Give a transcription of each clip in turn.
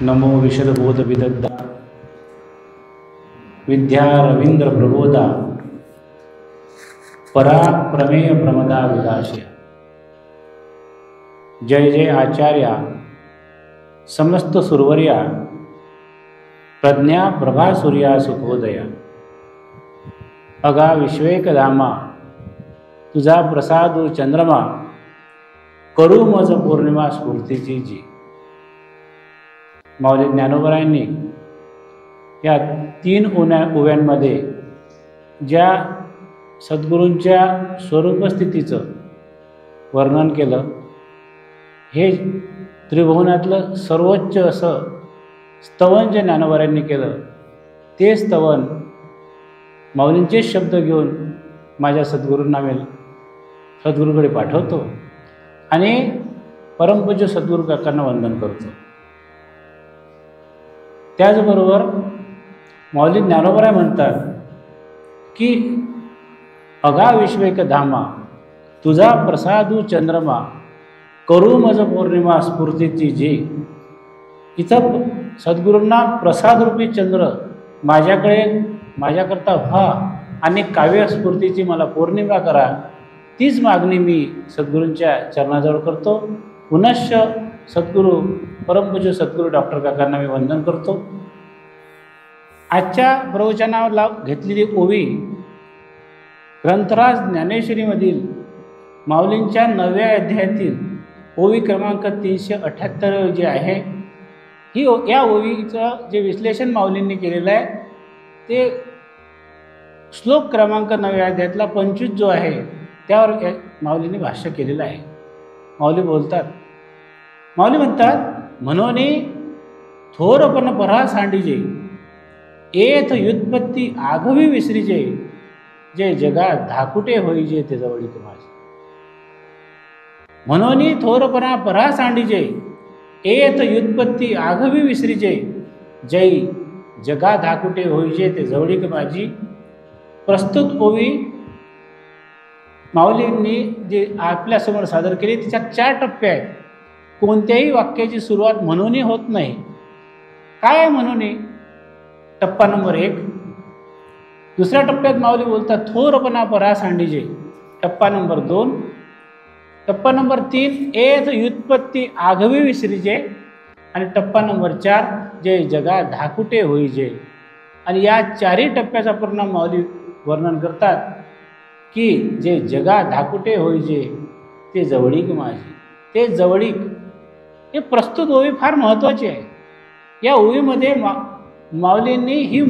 नमो विशदबोध विदग्धा विद्या रवींद्र प्रबोधा परा प्रमेय प्रमदा विलासिया। जय जय आचार्या समस्त सुरवर्या प्रज्ञा प्रभा सूर्या सुखोदया। अगा विश्वेकधामा तुझा प्रसाद चंद्रमा करू मज पौर्णिमा स्फूर्तीची जी। माऊली ज्ञानोबरायांनी या 3 ओव्यांमध्ये ज्या सद्गुरूंच्या स्वरूपस्थितीचं वर्णन केलं, हे त्रिभुवनातलं सर्वोच्च असं स्तवन जे ज्ञानोबरायांनी केलं, ते स्तवन माऊलींचे शब्द घेऊन माझ्या सद्गुरूंना मी सद्गुरूकडे पाठवतो आणि परमपूज्य सद्गुरू काकांना वंदन करतो। त्याचबरोबर माऊली ज्ञानोबराय म्हणतात की अगा विश्वेकधामा तुझा प्रसादू चंद्रमा करू मज पौर्णिमा स्फूर्तीची जी। इथं सद्गुरूंना प्रसादरूपी चंद्र माझ्याकरता व्हा आणि काव्य स्फूर्तीची मला पौर्णिमा करा, तीच मागणी मी सद्गुरूंच्या चरणाजवळ करतो। पुनश्च सद्गुरू परमपूज्य सद्गुरू डॉक्टर काकांना मी वंदन करतो। आजच्या प्रवचनावर घेतलेली ओवी ग्रंथराज ज्ञानेश्वरीमधील माऊलींच्या 9व्या अध्यायातील ओवी क्रमांक 378 जी आहे, ही या ओवीचं जे विश्लेषण माऊलींनी केलेलं आहे ते श्लोक क्रमांक 9व्या अध्यायातला 25 जो आहे त्यावर माऊलींनी भाष्य केलेलं आहे। माऊली म्हणतात म्हणोनी थोरपण परा सांडीजे एथ व्युत्पत्ती आघवी विसरीजे जे जगात धाकुटे होईजे ते जवळीक माझे। म्हणोनी थोरपणा परा सांडीजे एथ व्युत्पत्ती आघवी विसरीजे जय जगा धाकुटे होईजे ते जवळीक माझी। प्रस्तुत ओवी माऊलींनी जे आपल्यासमोर सादर केली त्याच्यात 4 टप्पे आहेत। कोणत्याही वाक्याची सुरुवात म्हणूनही होत नाही। काय म्हणूनही? टप्पा नंबर 1। दुसऱ्या टप्प्यात माऊली बोलतात थोरपणा परा सांडीजे, टप्पा नंबर 2। टप्पा नंबर 3 एथ व्युत्पत्ती आघवी विसरीजे आणि टप्पा नंबर 4 जे जगा धाकुटे होईजे। आणि या 4ही टप्प्याचा परिणाम माऊली वर्णन करतात की जे जगा धाकुटे होईजे ते जवळीक माझी। ते जवळीक हे प्रस्तुत ओवी फार महत्त्वाची आहे। या ओवीमध्ये माऊलींनी ही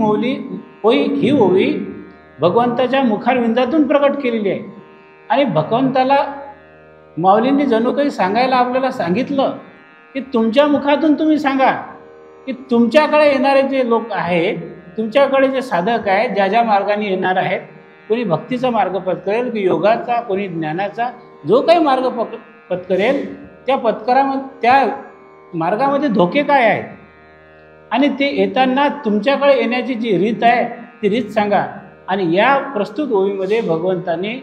ओवी भगवंताच्या मुखारविंदातून प्रकट केलेली आहे आणि भगवंताला माऊलींनी जणू काही सांगायला आपल्याला सांगितलं की तुमच्या मुखातून तुम्ही सांगा की तुमच्याकडे येणारे जे लोक आहेत, तुमच्याकडे जे साधक आहेत, ज्या ज्या मार्गाने येणार आहेत, कोणी भक्तीचा मार्ग पत्करेल की योगाचा, कोणी ज्ञानाचा, जो काही मार्ग पत्करेल त्या मार्गामध्ये धोके काय आहेत आणि ते येताना तुमच्याकडे येण्याची जी रीत आहे ती रीत सांगा। आणि या प्रस्तुत ओवीमध्ये भगवंताने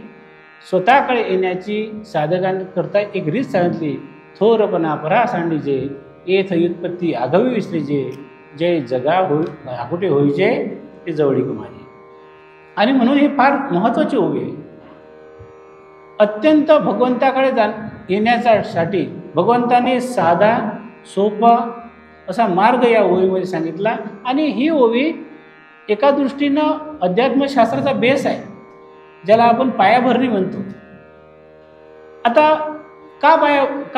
स्वतःकडे येण्याची साधकांकरता एक रीत सांगितली। थोरपणा परा सांडीजे एथ व्युत्पत्ती आघवी विसरीजे जय जगा धाकुटे होईजे ते जवळीक माझी। आणि म्हणून हे फार महत्त्वाची ओवी आहे। अत्यंत भगवंताकडे येण्यासाठी भगवंताने साधा सोपा असा मार्ग या ओवीमध्ये सांगितला। आणि ही ओवी एका दृष्टीनं अध्यात्मशास्त्राचा बेस आहे, ज्याला आपण पायाभरणी म्हणतो। आता का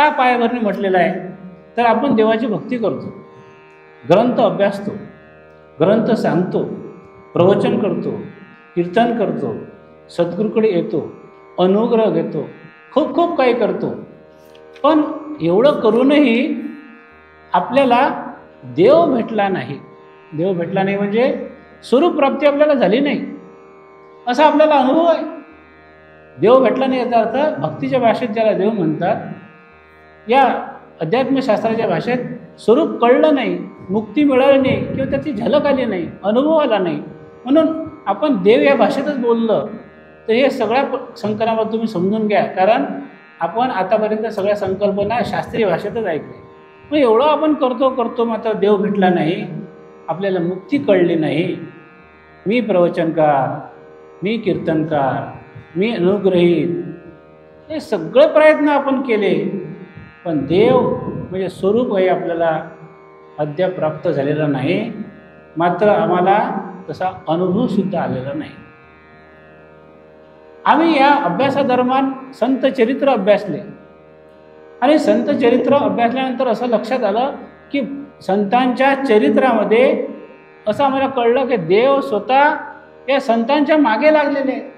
पायाभरणी म्हटलेलं आहे? तर आपण देवाची भक्ती करतो, ग्रंथ अभ्यासतो, ग्रंथ सांगतो, प्रवचन करतो, कीर्तन करतो, सद्गुरूकडे येतो, अनुग्रह घेतो, खूप काही करतो। पण एवढं करूनही आपल्याला देव भेटला नाही। देव भेटला नाही म्हणजे स्वरूपप्राप्ती आपल्याला झाली नाही असा आपल्याला अनुभव आहे। देव भेटला नाही याचा अर्थ भक्तीच्या भाषेत ज्याला देव म्हणतात, या अध्यात्मशास्त्राच्या भाषेत स्वरूप कळलं नाही, मुक्ती मिळाली नाही किंवा त्याची झलक आली नाही, अनुभव आला नाही। म्हणून आपण देव या भाषेतच बोललं तर हे सगळ्या संकल्पना तुम्ही समजून घ्या, कारण आपण आतापर्यंत सगळ्या संकल्पना शास्त्रीय भाषेतच ऐकल्या। मग एवढं आपण करतो मात्र देव भेटला नाही, आपल्याला मुक्ती कळली नाही. मी प्रवचनकार, मी कीर्तनकार, मी अनुग्रहित, हे सगळे प्रयत्न आपण केले, पण देव म्हणजे स्वरूप हे आपल्याला अद्याप प्राप्त झालेला नाही. मात्र आम्हाला तसा अनुभवसुद्धा आलेला नाही. आम्ही या अभ्यासादरम्यान संत चरित्र अभ्यासले आणि संत चरित्र अभ्यासल्यानंतर असं लक्षात आलं की संतांच्या चरित्रामध्ये असं आम्हाला कळलं की देव स्वतः या संतांच्या मागे लागलेले आहेत.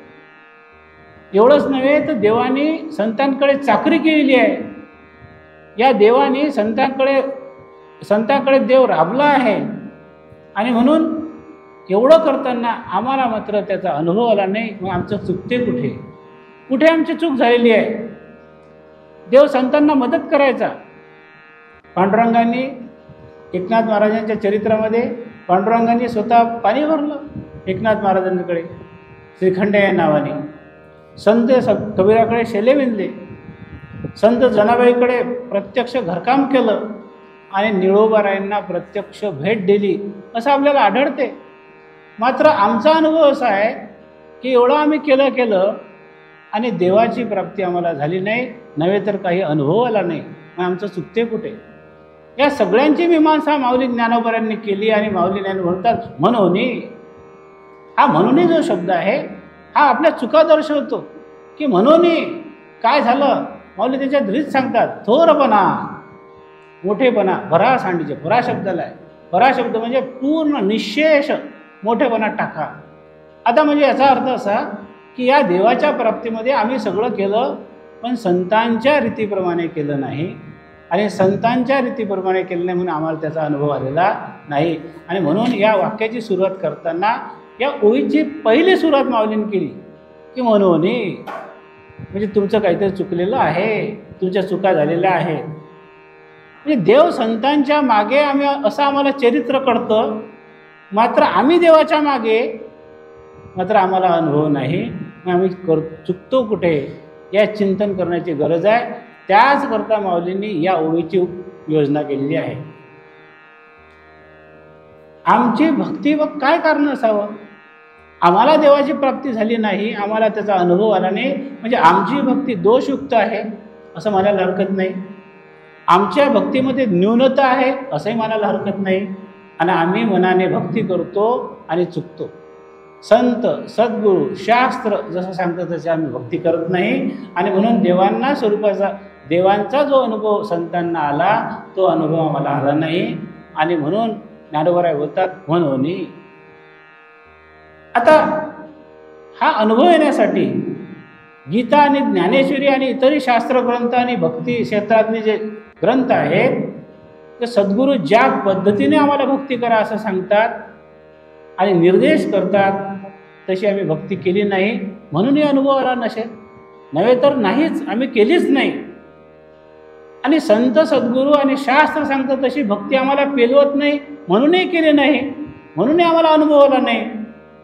एवढंच नव्हे तर देवाने संतांकडे चाकरी केलेली आहे. या देवाने संतांकडे देव राबला आहे आणि म्हणून एवढं करताना आम्हाला मात्र त्याचा अनुभव आला नाही. मग आमचं चुकते कुठे आमची चूक झालेली आहे. देव संतांना मदत करायचा. पांडुरंगांनी एकनाथ महाराजांच्या चरित्रामध्ये पांडुरंगांनी स्वतः पाणी भरलं एकनाथ महाराजांकडे श्रीखंड या नावाने. संत कबीराकडे शेले विणले, संत जनाबाईकडे प्रत्यक्ष घरकाम केलं आणि निळोबारायांना प्रत्यक्ष भेट दिली असं आपल्याला आढळते. मात्र आमचा अनुभव असा आहे की एवढं आम्ही केलं आणि देवाची प्राप्ती आम्हाला झाली नाही, नव्हे तर काही अनुभव आला नाही. मग आमचं चुकते कुठे? या सगळ्यांची मीमांसा माऊली ज्ञानोबारांनी केली आणि माऊली ज्ञान म्हणतात म्हणूनी. हा म्हणूनी जो शब्द आहे हा आपल्या चुका दर्शवतो की म्हणूनी काय झालं. माऊली त्याच्यात रीत सांगतात, थोरपणा, मोठेपणा, भरा सांडीचे, भरा शब्दाला आहे. भरा शब्द म्हणजे पूर्ण निशेष मोठेपणा टाका. आता म्हणजे याचा अर्थ असा की या देवाच्या प्राप्तीमध्ये आम्ही सगळं केलं, पण संतांच्या रीतीप्रमाणे केलं नाही आणि संतांच्या रीतीप्रमाणे केलं नाही म्हणून आम्हाला त्याचा अनुभव आलेला नाही. आणि म्हणून या वाक्याची सुरुवात करताना या ओळीची पहिली सुरुवात माऊलीने केली की म्हणूनी, म्हणजे तुमचं काहीतरी चुकलेलं आहे, तुमच्या चुका झालेल्या आहेत. म्हणजे देव संतांच्या मागे असं आम्हाला चरित्र कळतं, मात्र आम्ही देवाच्या मागे मात्र आम्हाला अनुभव नाही. मग आम्ही चुकतो कुठे या चिंतन करण्याची गरज आहे. त्याचकरता माऊलींनी या ओळीची योजना केलेली आहे. आमची भक्ती व काय कारण असावं? आम्हाला देवाची प्राप्ती झाली नाही, आम्हाला त्याचा अनुभव आला नाही, म्हणजे आमची भक्ती दोषयुक्त आहे असं म्हणायला हरकत नाही. आमच्या भक्तीमध्ये न्यूनता आहे असंही म्हणायला हरकत नाही. आणि आम्ही मनाने भक्ती करतो आणि चुकतो. संत, सद्गुरू, शास्त्र जसं सांगतं तसे आम्ही भक्ती करत नाही. आणि म्हणून देवांचा जो अनुभव संतांना आला तो अनुभव आम्हाला आला नाही. आणि म्हणून ज्ञानोबराय बोलतात म्हणून. आता हा अनुभव येण्यासाठी गीता आणि ज्ञानेश्वरी आणि इतरही शास्त्रग्रंथ आणि भक्ती क्षेत्रातले जे ग्रंथ आहेत ते सद्गुरू ज्या पद्धतीने आम्हाला भक्ती करा असं सांगतात आणि निर्देश करतात, तशी आम्ही भक्ती केली नाही म्हणून हे अनुभव आला नसेल, नव्हे तर नाहीच, आम्ही केलीच नाही. आणि संत, सद्गुरू आणि शास्त्र सांगतात तशी भक्ती आम्हाला पेलवत नाही म्हणूनही केली नाही, म्हणूनही आम्हाला अनुभव आला नाही.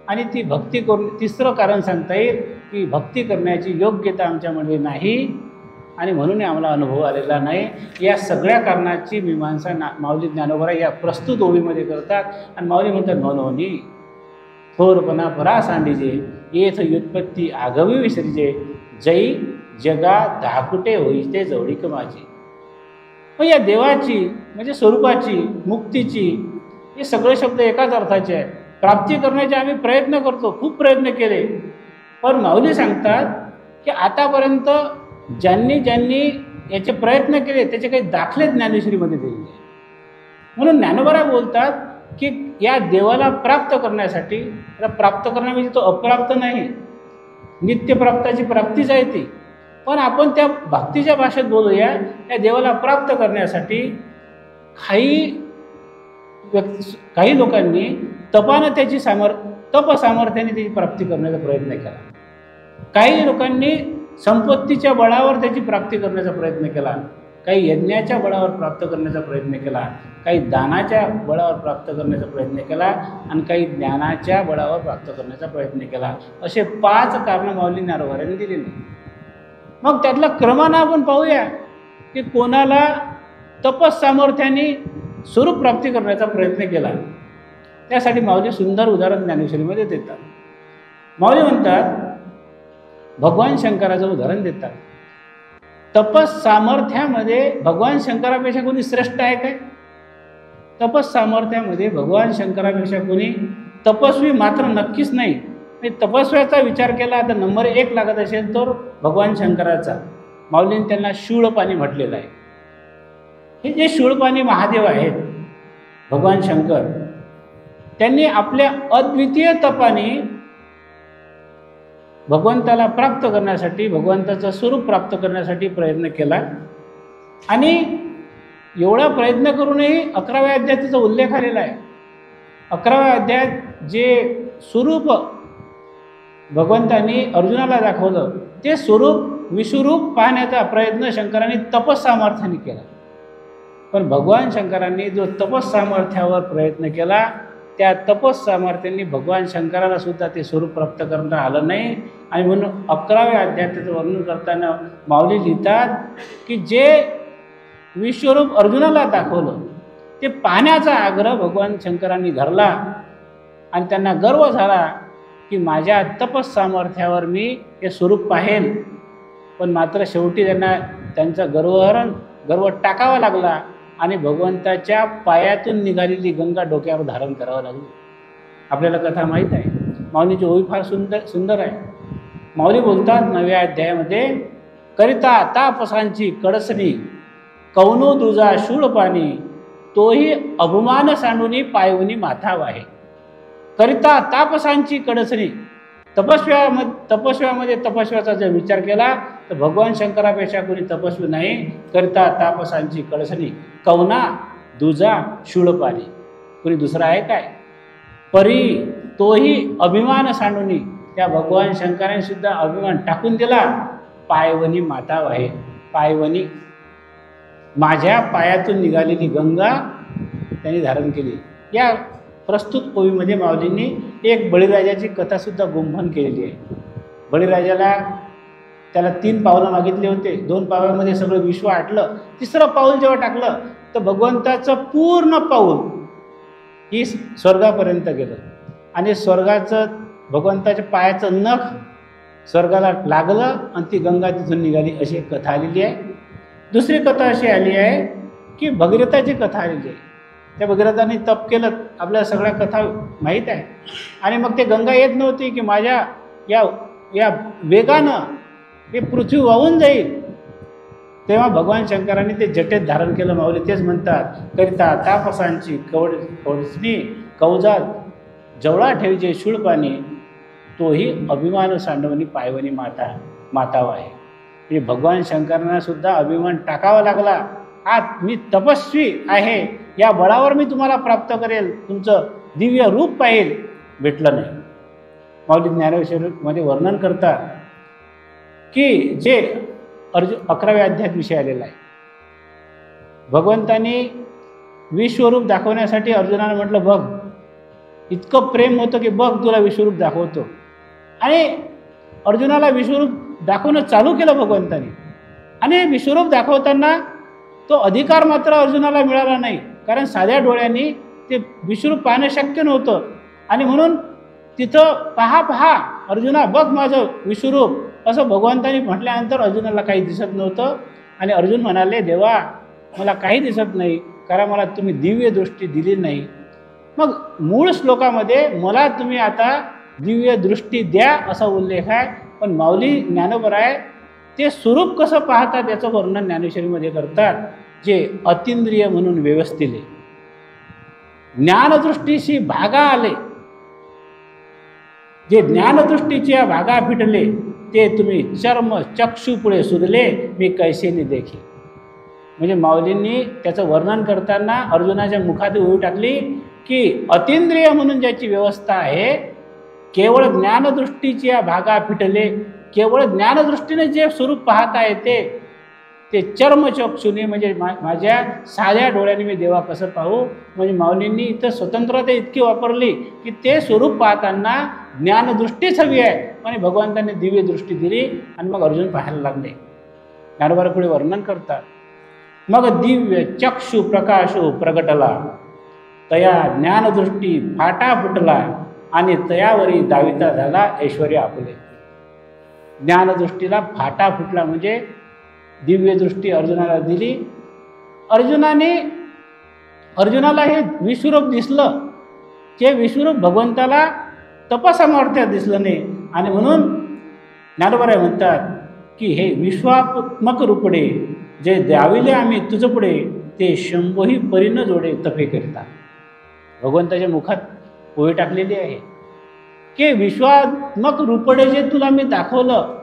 आणि ती भक्ती करून तिसरं कारण सांगता येईल की भक्ती करण्याची योग्यता आमच्यामध्ये नाही आणि म्हणून आम्हाला अनुभव आलेला नाही. या सगळ्या कारणाची मीमांसा माऊली ज्ञानोबा या प्रस्तुत ओळीमध्ये करतात. आणि माऊली म्हणतात म्हणून थोरपणा परा सांडीजे, येथ व्युत्पत्ती आगवी विसरीजे, जई जगा धाकुटे होईते जवळीक माझी. मग या देवाची म्हणजे स्वरूपाची, मुक्तीची, हे सगळे शब्द एकाच अर्थाचे आहेत. प्राप्ती करण्याचे आम्ही प्रयत्न करतो, खूप प्रयत्न केले, पण माऊली सांगतात की आतापर्यंत ज्यांनी याचे प्रयत्न केले त्याचे काही दाखले ज्ञानेश्वरीमध्ये दिलेले. म्हणून ज्ञानोबा बोलतात की या देवाला प्राप्त करण्यासाठी, प्राप्त करण्या म्हणजे तो अप्राप्त नाही, नित्यप्राप्ताची प्राप्तीच आहे ती, पण आपण त्या भक्तीच्या भाषेत बोलूया. या देवाला प्राप्त करण्यासाठी काही लोकांनी तपानं त्याची तपसामर्थ्याने त्याची प्राप्ती करण्याचा प्रयत्न केला. काही लोकांनी संपत्तीच्या बळावर त्याची प्राप्ती करण्याचा प्रयत्न केला, काही यज्ञाच्या बळावर प्राप्त करण्याचा प्रयत्न केला, काही दानाच्या बळावर प्राप्त करण्याचा प्रयत्न केला आणि काही ज्ञानाच्या बळावर प्राप्त करण्याचा प्रयत्न केला. असे 5 कारणं माऊली ज्ञानोबारांनी दिलेली. मग त्यातला क्रमानं आपण पाहूया की कोणाला तपस सामर्थ्याने स्वरूप प्राप्ती करण्याचा प्रयत्न केला। त्यासाठी माऊली सुंदर उदाहरण ज्ञानेश्वरीमध्ये देतात। माऊली म्हणतात, भगवान शंकराचं उदाहरण देतात, तपस सामर्थ्यामध्ये भगवान शंकरापेक्षा कोणी श्रेष्ठ आहे काय? तपस सामर्थ्यामध्ये भगवान शंकरापेक्षा कोणी तपस्वी मात्र नक्कीच नाही। तपस्व्याचा विचार केला तर नंबर 1 लागत असेल तर भगवान शंकराचा। माऊलींनी त्यांना शूळपाणी म्हटलेलं आहे। हे जे शूळपाणी महादेव आहेत भगवान शंकर, त्यांनी आपल्या अद्वितीय तपाने भगवंताला प्राप्त करण्यासाठी, भगवंताचं स्वरूप प्राप्त करण्यासाठी प्रयत्न केला। आणि एवढा प्रयत्न करूनही 11व्या अध्यायात त्याचा उल्लेख आलेला आहे। 11व्या अध्यायात जे स्वरूप भगवंतांनी अर्जुनाला दाखवलं ते स्वरूप विश्वरूप पाहण्याचा प्रयत्न शंकरांनी तपस सामर्थ्याने केला। पण भगवान शंकरांनी जो तपस सामर्थ्यावर प्रयत्न केला त्या तपस सामर्थ्यांनी भगवान शंकराला सुद्धा ते स्वरूप प्राप्त करता आलं नाही। आणि म्हणून 11व्या अध्यायात त्याचं वर्णन करताना माऊली लिहितात की जे विश्वरूप अर्जुनाला दाखवलं ते पाहण्याचा आग्रह भगवान शंकरांनी धरला आणि त्यांना गर्व झाला की माझ्या तपस सामर्थ्यावर मी हे स्वरूप पाहेल। पण मात्र शेवटी त्यांना त्यांचा गर्व टाकावा लागला आणि भगवंताच्या पायातून निघालेली गंगा डोक्यावर धारण करावं लागली। आपल्याला कथा माहीत आहे। माऊलीची ओवी फार सुंदर आहे। माऊली बोलतात 9व्या अध्यायामध्ये, करिता तापसांची कडसणी कौनो दुजा शूळपाणी तोही अभिमान सांडूनी पायवनी माथा वाहे। करिता तापसांची कडसणी, तपस्व्यामध्ये तपस्व्याचा जर विचार केला तर भगवान शंकरापेक्षा कोणी तपस्वी नाही। करिता तापसांची कडसणी कौना दुजा शूळपाणी, कोणी दुसरा आहे काय? परी तोही अभिमान सांडूनी, त्या भगवान शंकराने सुद्धा अभिमान टाकून दिला। पायवनी माता वाहे, पायवनी माझ्या पायातून निघालेली गंगा त्यांनी धारण केली। या प्रस्तुत ओवीमध्ये माऊलींनी एक बळीराजाची कथासुद्धा गुंफन केलेली आहे। बळीराजाला त्याला 3 पावलं मागितले होते, 2 पावलामध्ये सगळं विश्व आटलं, 3रं पाऊल जेव्हा टाकलं तर भगवंताचं पूर्ण पाऊल ही स्वर्गापर्यंत गेलं आणि स्वर्गाचं भगवंताच्या पायाचं नख स्वर्गाला लागलं आणि ती गंगा तिथून निघाली, अशी एक कथा आलेली आहे। दुसरी कथा अशी आली आहे की भगीरथाची कथा आलेली आहे। त्या भगीरथाने तप केलं, आपल्याला सगळ्या कथा माहीत आहे। आणि मग ते गंगा येत नव्हती की माझ्या या वेगानं हे पृथ्वी वाहून जाईल, तेव्हा भगवान शंकरांनी ते जटेत धारण केलं। माऊली तेच म्हणतात, करिता तापसांची कवडसणी कवजात जवळा ठेवीचे शूळपाणी तोही अभिमान सांडवणी पायवणी माता वाहे। म्हणजे भगवान शंकरांना सुद्धा अभिमान टाकावा लागला। आज मी तपस्वी आहे, या बळावर मी तुम्हाला प्राप्त करेल, तुमचं दिव्य रूप पाहिल, भेटलं नाही। माऊली ज्ञानेश्वरीमध्ये वर्णन करतात की जे 11व्या अध्यायात विषय आलेला आहे। भगवंतांनी विश्वरूप दाखवण्यासाठी अर्जुनाला म्हटलं, बघ इतकं प्रेम होतं की बघ तुला विश्वरूप दाखवतो। आणि अर्जुनाला विश्वरूप दाखवणं चालू केलं भगवंतांनी। आणि विश्वरूप दाखवताना तो अधिकार मात्र अर्जुनाला मिळाला नाही, कारण साध्या डोळ्यांनी ते विश्वरूप पाहणं शक्य नव्हतं। आणि म्हणून तिथं पहा अर्जुना बघ माझं विश्वरूप, असं भगवंतांनी म्हटल्यानंतर अर्जुनाला काही दिसत नव्हतं। आणि अर्जुन म्हणाले, देवा मला काही दिसत नाही, कारण मला तुम्ही दिव्य दृष्टी दिली नाही। मग मूळ श्लोकामध्ये मला तुम्ही आता दिव्य दृष्टी द्या असा उल्लेख आहे, पण माऊली ज्ञानोबराय ते स्वरूप कसं पाहतात याचं वर्णन ज्ञानेश्वरीमध्ये करतात, जे अतींद्रिय म्हणून व्यवस्थिले ज्ञानदृष्टीशी भागा आले, जे ज्ञानदृष्टीच्या भागा फिटले ते तुम्ही चर्म चक्षु पुढे सुरले मी कैसेने देखी। म्हणजे माऊलींनी त्याचं वर्णन करताना अर्जुनाच्या मुखात ओवी टाकली की अतींद्रिय म्हणून ज्याची व्यवस्था आहे, केवळ ज्ञानदृष्टीच्या भागा फिटले, केवळ ज्ञानदृष्टीने जे स्वरूप पाहता येते ते चर्मचक्षुने, म्हणजे माझ्या साध्या डोळ्याने मी देवा कसं पाहू। म्हणजे माऊलींनी इथं स्वतंत्रता इतकी वापरली की ते स्वरूप पाहताना ज्ञानदृष्टीच हवी आहे, आणि भगवंतांनी दिव्य दृष्टी दिली आणि मग अर्जुन पाहायला लागले। ज्ञानोबा पुढे वर्णन करतात, मग दिव्य चक्षु प्रकाशो प्रगटला, तया ज्ञानदृष्टी फाटा फुटला, आणि तयावरी दाविता झाला ऐश्वर्य आपले. ज्ञानदृष्टीला फाटा फुटला म्हणजे दिव्य दृष्टी अर्जुनाला दिली. अर्जुनाला हे विश्वरूप दिसलं, जे विश्वरूप भगवंताला तपसामर्थ्यात दिसलं नाही. आणि म्हणून ज्ञानोबा म्हणतात की हे विश्वात्मक रूपडे जे द्याविले आम्ही तुझ पुढे, ते शंभोही परीन जोडे तपे करिता. भगवंताच्या मुखात पोहे टाकलेली आहे की विश्वात्मक रूपडे जे तुला मी दाखवलं,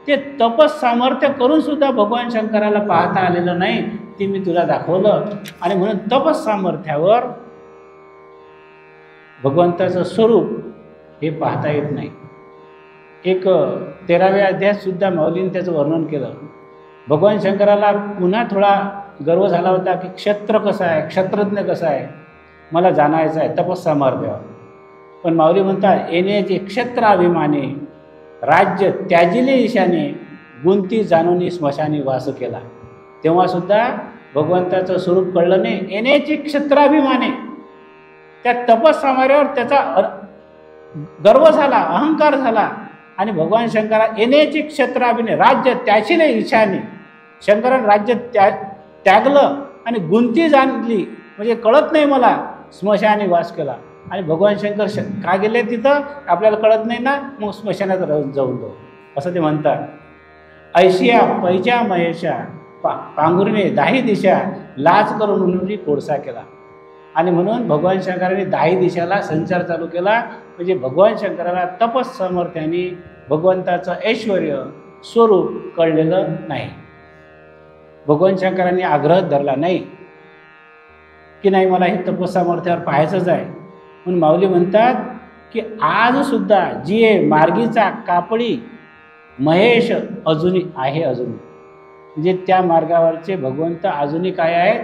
ते तपस सामर्थ्य करून सुद्धा भगवान शंकराला पाहता आलेलं नाही, ते मी तुला दाखवलं. आणि म्हणून तपस सामर्थ्यावर भगवंताचं स्वरूप हे पाहता येत नाही. एक 13व्या अध्यायात सुद्धा माऊलीने त्याचं वर्णन केलं. भगवान शंकराला पुन्हा थोडा गर्व झाला होता की क्षत्र कसं आहे, क्षत्रज्ञ कसा आहे, मला जाणायचं आहे तपस सामर्थ्यावर. पण माऊली म्हणतात येण्याचे क्षत्राभिमाने, राज्य त्याजिले ईशाने, गुंती जाणून स्मशानी वास केला. तेव्हासुद्धा भगवंताचं स्वरूप कळलं नाही. येण्याची क्षत्राभिमाने, त्या तपस सामर्थ्यावर त्याचा गर्व झाला, अहंकार झाला. आणि भगवान शंकरा येण्याची क्षत्राभिने, राज्य त्याशिले ईशाने, शंकराने राज्य त्यागलं आणि गुंती जाणली म्हणजे कळत नाही मला, स्मशानी वास केला. आणि भगवान शंकर का गेले तिथं आपल्याला कळत नाही ना, मग स्मशानात जाऊन दो असं ते म्हणतात. ऐशिया पैजा महेशा पांघुरणे दाही दिशा, लाज करून म्हणून कोळसा केला. आणि म्हणून भगवान शंकराने दाही दिशाला संचार चालू केला. म्हणजे भगवान शंकराला तपस सामर्थ्याने भगवंताचं ऐश्वर स्वरूप कळलेलं नाही. भगवान शंकरांनी आग्रह धरला नाही की नाही मला हे तपस सामर्थ्यावर पाहायचंच आहे. म्हणून माऊली म्हणतात की आजसुद्धा जिये मार्गीचा कापडी, महेश अजूनही आहे. अजूनही म्हणजे त्या मार्गावरचे भगवंत अजूनही काय आहेत,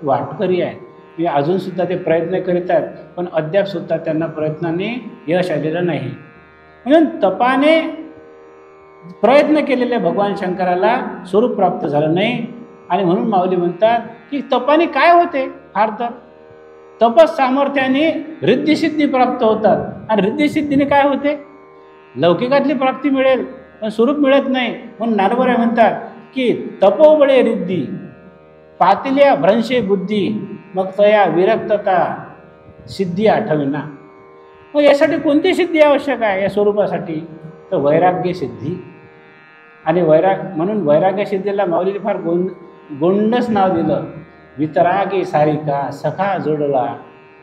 वाटकरी आहेत. म्हणजे अजूनसुद्धा ते प्रयत्न करीत आहेत, पण अद्यापसुद्धा त्यांना प्रयत्नाने यश आलेलं नाही. म्हणून तपाने प्रयत्न केलेल्या भगवान शंकराला स्वरूप प्राप्त झालं नाही. आणि म्हणून माऊली म्हणतात की तपाने काय होते, फार तर तपस सामर्थ्याने रिद्धिसिद्धी प्राप्त होतात. आणि रिद्धिसिद्धीने काय होते, लौकिकातली प्राप्ती मिळेल पण स्वरूप मिळत नाही. म्हणून ज्ञानोबा म्हणतात की तपोबळे रिद्धी, पातिल्या भ्रंशे बुद्धी, मग तया विरक्तता सिद्धी आठविना. मग यासाठी कोणती सिद्धी आवश्यक आहे या स्वरूपासाठी, तर वैराग्य सिद्धी. आणि म्हणून वैराग्य सिद्धीला माऊलीने फार गोंडस नाव दिलं. वितरागे सारिका सखा जोडला,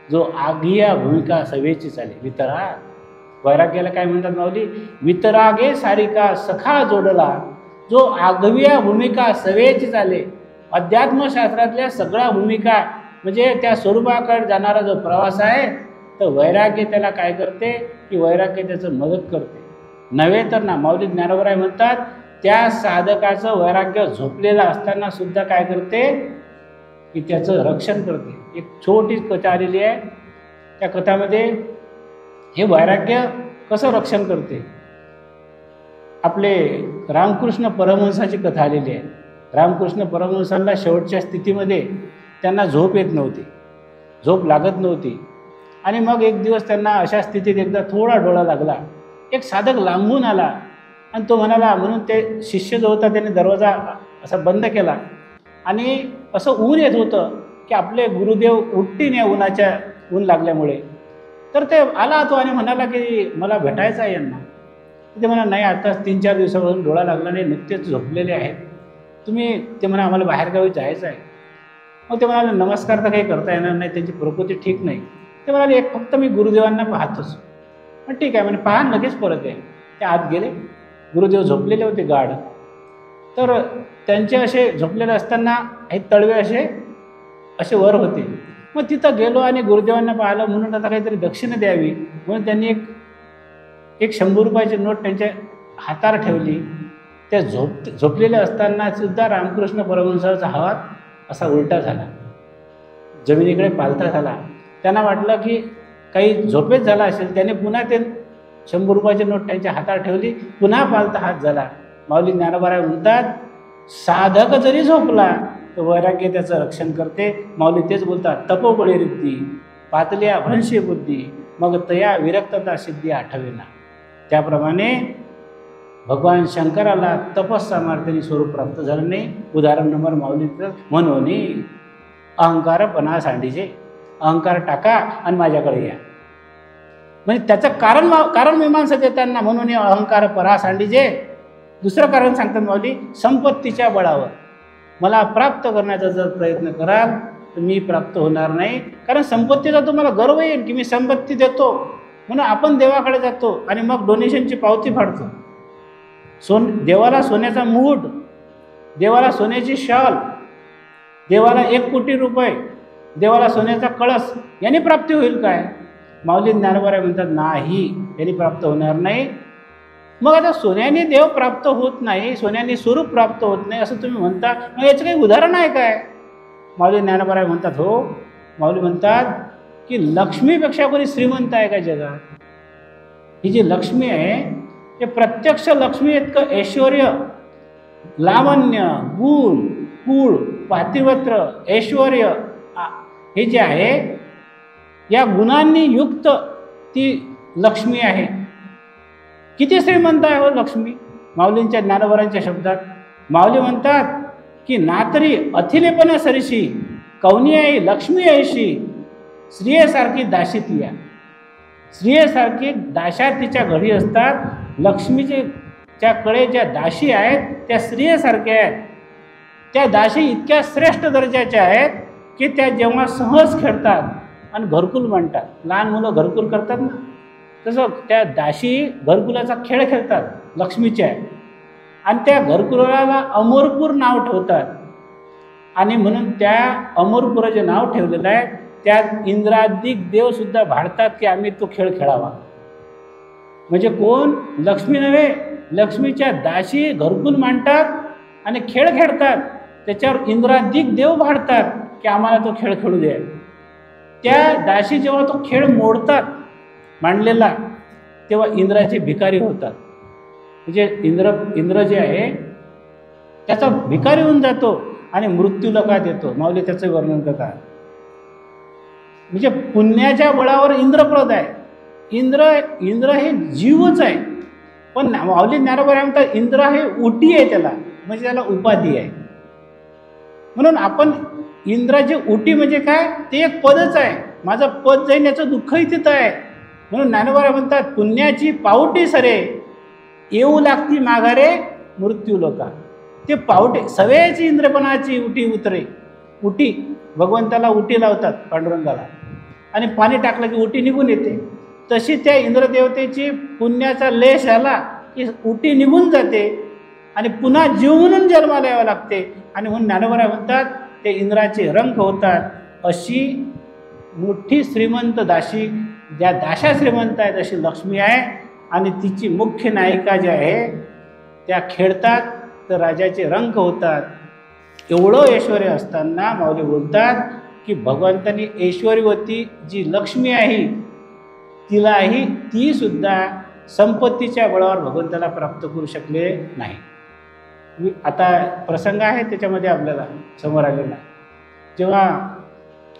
जो आगिया भूमिका सवेची चाले. वितराग, वैराग्याला काय म्हणतात माऊली, वितरागे सारिका सखा जोडला, जो आगविया भूमिका सवेची चाले. अध्यात्मशास्त्रातल्या सगळ्या भूमिका म्हणजे त्या स्वरूपाकडे जाणारा जो प्रवास आहे, तर वैराग्य त्याला काय करते की वैराग्य त्याचं मदत करते. नव्हे तर ना, माऊली ज्ञानोबा म्हणतात त्या साधकाचं वैराग्य झोपलेलं असताना सुद्धा काय करते की त्याचं रक्षण करते. एक छोटी कथा आलेली आहे, त्या कथामध्ये हे वैराग्य कसं रक्षण करते. आपले रामकृष्ण परमहंसाची कथा आलेली आहे. रामकृष्ण परमहंसांना शेवटच्या स्थितीमध्ये त्यांना झोप येत नव्हती, झोप लागत नव्हती. आणि मग एक दिवस त्यांना अशा स्थितीत एकदा थोडा डोळा लागला. एक साधक लांबून आला आणि तो म्हणाला, म्हणून ते शिष्य जो होता त्याने दरवाजा असा बंद केला. आणि असं ऊन येत होतं की आपले गुरुदेव उठतील या ऊन लागल्यामुळे. तर ते आला तो आणि म्हणाला की मला भेटायचं आहे यांना. ते म्हणा नाही, आता 3-4 दिवसापासून डोळा लागला नाही, नुकतेच झोपलेले आहेत तुम्ही. ते म्हणा आम्हाला बाहेरगावी जायचं आहे. मग ते म्हणाले नमस्कार तर काही करता येणार नाही, त्यांची प्रकृती ठीक नाही. ते म्हणाले एक फक्त मी गुरुदेवांना पाहतोच. पण ठीक आहे म्हणजे पहा, लगेच परत आहे. ते आत गेले. गुरुदेव झोपलेले होते गाढ. तर त्यांचे असे झोपलेले असताना हे तळवे असे वर होते. मग तिथं गेलो आणि गुरुदेवांना पाहिलं. म्हणून आता काहीतरी दक्षिणा द्यावी म्हणून त्यांनी एक 100 रुपयाची नोट त्यांच्या हातावर ठेवली. त्या झोपलेल्या असताना सुद्धा रामकृष्ण परमहंसाचा हात असा उलटा झाला, जमिनीकडे पालथा झाला. त्यांना वाटलं की काही झोपेत झाला असेल. त्याने पुन्हा ते 100 रुपयाची नोट त्यांच्या हातात ठेवली, पुन्हा पालथा हात झाला. माऊली ज्ञानोबा म्हणतात साधक जरी झोपला तर वैराग्य त्याचं रक्षण करते. माऊली तेच बोलतात, तपोबळी रिद्धी पातल्या भ्रंशी बुद्धी मग तया विरक्तता सिद्धी आठवेना. त्याप्रमाणे भगवान शंकराला तपस्सामर्थ्याने स्वरूप प्राप्त झालं नाही. उदाहरण नंबर माऊलीचं म्हणून अहंकारपणा सांडीचे, अहंकार टाका आणि माझ्याकडे या. म्हणजे त्याचं कारण मीमांसा देताना म्हणून अहंकार परा सांडीचे. दुसरं कारण सांगतात माऊली, संपत्तीच्या बळावर मला प्राप्त करण्याचा जर प्रयत्न कराल तर मी प्राप्त होणार नाही. कारण संपत्तीचा तुम्हाला गर्व येईल की मी संपत्ती देतो म्हणून आपण देवाकडे जातो आणि मग डोनेशनची पावती फाडतो. देवाला सोन्याचा मुकुट, देवाला सोन्याची शॉल, देवाला 1 कोटी रुपये, देवाला सोन्याचा कळस, याने प्राप्ती होईल काय? माऊली ज्ञानोबा म्हणतात नाही, यांनी प्राप्त होणार नाही. मग आता सोन्याने देव प्राप्त होत नाही, सोन्याने स्वरूप प्राप्त होत नाही असं तुम्ही म्हणता, मग याचं काही उदाहरण आहे काय? माऊली ज्ञानोबा म्हणतात हो. माऊली म्हणतात की लक्ष्मीपेक्षा कोणी श्रीमंत आहे का जगात? ही जी लक्ष्मी आहे ते प्रत्यक्ष लक्ष्मी इतकं ऐश्वर, लावण्य, गुण, कुळ, पातिव्रत्य, ऐश्वर हे जे आहे या गुणांनी युक्त ती लक्ष्मी आहे. किती श्रीमंत आहे हो लक्ष्मी? माऊलींच्या ज्ञानोबांच्या शब्दात माऊली म्हणतात की नातरी अथिलेपणा सरीशी कौनी आहे लक्ष्मी ऐशी स्त्रियेसारखी दाशी तिया. स्त्रियेसारखी दाशा तिच्या घरी असतात. लक्ष्मीच्या कडे ज्या दाशी आहेत त्या स्त्रियेसारख्या आहेत. त्या दाशी इतक्या श्रेष्ठ दर्जाच्या आहेत की त्या जेव्हा सहज खेळतात आणि घरकुल म्हणतात, लहान मुलं घरकुल करतात ना, तसं त्या दाशी घरकुलाचा खेळ खेळतात लक्ष्मीच्या. आणि त्या घरकुलाला अमरपूर नाव ठेवतात. आणि म्हणून त्या अमरपूर जे नाव ठेवलेलं आहे त्यात इंद्रादिक देवसुद्धा भाडतात की आम्ही तो खेळ खेळावा. म्हणजे कोण? लक्ष्मी नव्हे, लक्ष्मीच्या दाशी घरकुल मांडतात आणि खेळ खेळतात. त्याच्यावर इंद्रादिक देव भाडतात की आम्हाला तो खेळ खेळू द्या. त्या दाशी जेव्हा तो खेळ मोडतात मांडलेला तेव्हा इंद्राचे भिकारी होतात. म्हणजे इंद्र जे आहे त्याचा भिकारी होऊन जातो आणि मृत्यू लोकात येतो. माऊली त्याचं वर्णन करतात. म्हणजे पुण्याच्या बळावर इंद्रप्रद आहे. इंद्र हे जीवच आहे. पण माऊली ज्ञानोबा म्हणतात इंद्र हे उटी आहे, त्याला म्हणजे त्याला उपाधी आहे. म्हणून आपण इंद्राची उटी म्हणजे काय? ते एक पदच आहे. माझं पद जाईन याचं दुःखही तिथं आहे. म्हणून ज्ञानोबा म्हणतात पुण्याची पावटी सरे येऊ लागती माघारे मृत्यू लोका. ते पावटे सवयाची इंद्रपणाची उटी उतरे. उटी भगवंताला उटी लावतात पांडुरंगाला आणि पाणी टाकलं की उटी निघून येते. तशी त्या इंद्रदेवतेची पुण्याचा लेश आला की उटी निघून जाते आणि पुन्हा जीव म्हणून जन्माला यावं लागते. आणि म्हणून ज्ञानोबा म्हणतात ते इंद्राचे रंग होतात. अशी मोठी श्रीमंत दाशी, ज्या दाशा श्रीमंत आहेत अशी लक्ष्मी आहे. आणि तिची मुख्य नायिका जी आहे त्या खेळतात तर राजाचे रंग होतात. एवढं ऐश्वर असताना माऊली बोलतात की भगवंतांनी ऐश्वर्यवती जी लक्ष्मी आहे तिलाही ती सुद्धा संपत्तीच्या बळावर भगवंताला प्राप्त करू शकले नाही. आता प्रसंग आहे त्याच्यामध्ये आपल्याला समोर आलेला. जेव्हा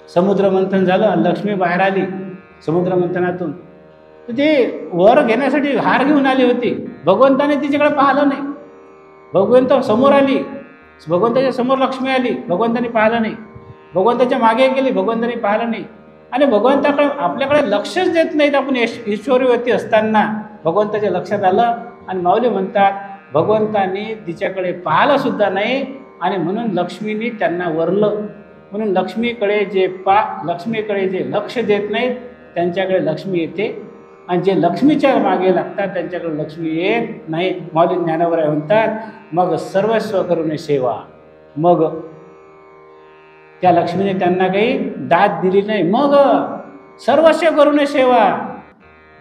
समुद्रमंथन झालं, लक्ष्मी बाहेर आली समुद्रमंथनातून, तर ते वर घेण्यासाठी हार घेऊन आली होती. भगवंताने तिच्याकडे पाहिलं नाही. भगवंत समोर आली, भगवंताच्या समोर लक्ष्मी आली, भगवंताने पाहिलं नाही. भगवंताच्या मागे गेली, भगवंताने पाहिलं नाही. आणि भगवंताकडे आपल्याकडे लक्षच देत नाहीत. आपण ईश्वरीवती असताना भगवंताच्या लक्षात आलं. आणि माऊली म्हणतात भगवंताने तिच्याकडे पाहिलं सुद्धा नाही आणि म्हणून लक्ष्मीने त्यांना वरलं. म्हणून लक्ष्मीकडे जे लक्ष देत नाहीत त्यांच्याकडे लक्ष्मी येते आणि जे लक्ष्मीच्या मागे लागतात त्यांच्याकडे लक्ष्मी येत नाही. माऊली ज्ञानोबा म्हणतात मग सर्वस्व करून सेवा. मग त्या लक्ष्मीने त्यांना काही दाद दिली नाही. मग सर्वस्व करून सेवा.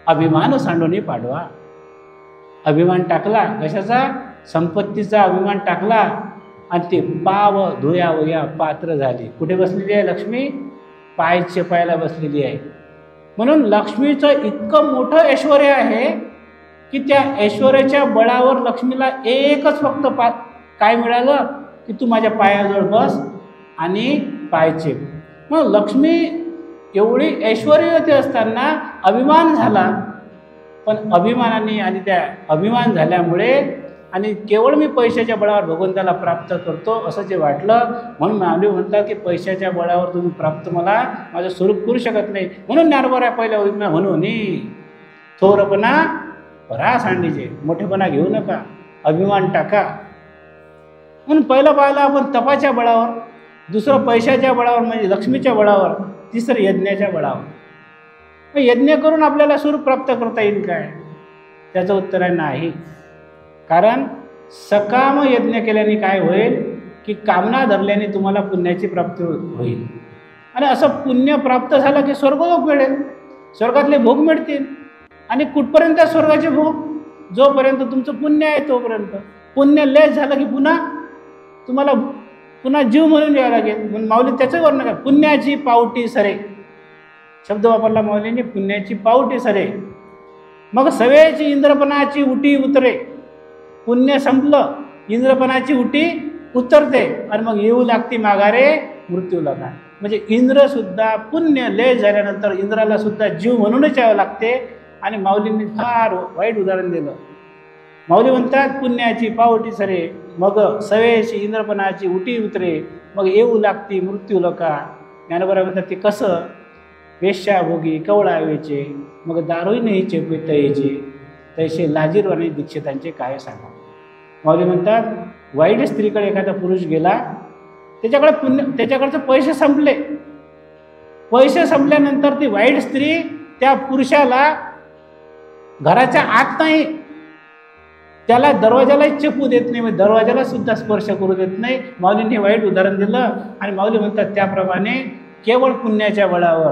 अभिमान सांडून पाडवा. अभिमान टाकला, कशाचा? संपत्तीचा अभिमान टाकला आणि ते पाव धुया पात्र झाली. कुठे बसलेली आहे लक्ष्मी? पाय चेपायला बसलेली आहे. म्हणून लक्ष्मीचं इतकं मोठं ऐश्वर आहे की त्या ऐश्वर्याच्या बळावर लक्ष्मीला एकच फक्त काय मिळालं की तू माझ्या पायाजवळ बस आणि पायचे. मग लक्ष्मी एवढी ऐश्वर्यवती असताना अभिमान झाला, पण अभिमानाने आणि त्या अभिमान झाल्यामुळे आणि केवळ मी पैशाच्या बळावर भगवंताला प्राप्त करतो असं जे वाटलं, म्हणून माऊली म्हणतात की पैशाच्या बळावर तुम्ही प्राप्त मला माझं स्वरूप करू शकत नाही. म्हणून ज्ञानोबा पहिल्या उम्या म्हणून थोरपणा परा सांडीचे, मोठेपणा घेऊ नका, अभिमान टाका. म्हणून पहिलं पाहिलं आपण तपाच्या बळावर, दुसरं पैशाच्या बळावर म्हणजे लक्ष्मीच्या बळावर, तिसरं यज्ञाच्या बळावर. यज्ञ करून आपल्याला स्वरूप प्राप्त करता येईल काय? त्याचं उत्तर आहे नाही. कारण सकाम यज्ञ केल्याने काय होईल की कामना धरल्याने तुम्हाला पुण्याची प्राप्ती होईल. आणि असं पुण्य प्राप्त झालं की स्वर्गलोक मिळेल, स्वर्गातले भोग मिळतील. आणि कुठपर्यंत स्वर्गाचे भोग? जोपर्यंत तुमचं पुण्य आहे तोपर्यंत. पुण्य लेस झालं की तुम्हाला पुन्हा जीव म्हणून यावं लागेल. म्हणून माऊली त्याचं वर्णन काय, पुण्याची पावटी सरे शब्द वापरला माऊलीने, पुण्याची पावटी सरे. मग सवेची इंद्रपणाची उटी उतरे. पुण्य संपलं, इंद्रपणाची उटी उतरते आणि मग येऊ लागती माघारे मृत्यू लागा. म्हणजे इंद्रसुद्धा पुण्य लेस झाल्यानंतर इंद्राला सुद्धा जीव म्हणूनच यावं लागते. आणि माऊलींनी फार वाईट उदाहरण दिलं. माऊली म्हणतात पुण्याची पावटी सरे, मग सवेची इंद्रपणाची उटी उतरे, मग येऊ लागती मृत्यू लोका. ज्ञानोबा म्हणतात ते कसं? वेश्या भोगी कवळावेचे, मग दारूही नाही चेपे तयेचे, तैसे लाजीरवाणी दीक्षितांचे काय सांगा. माऊली म्हणतात वाईट स्त्रीकडे एखादा पुरुष गेला, त्याच्याकडचे पैसे संपले. पैसे संपल्यानंतर ती वाईट स्त्री त्या पुरुषाला घराच्या आत नाही, त्याला दरवाजालाही चेपू देत नाही, म्हणजे दरवाजाला सुद्धा स्पर्श करू देत नाही. माऊलींनी हे वाईट उदाहरण दिलं. आणि माऊली म्हणतात त्याप्रमाणे केवळ पुण्याच्या बळावर,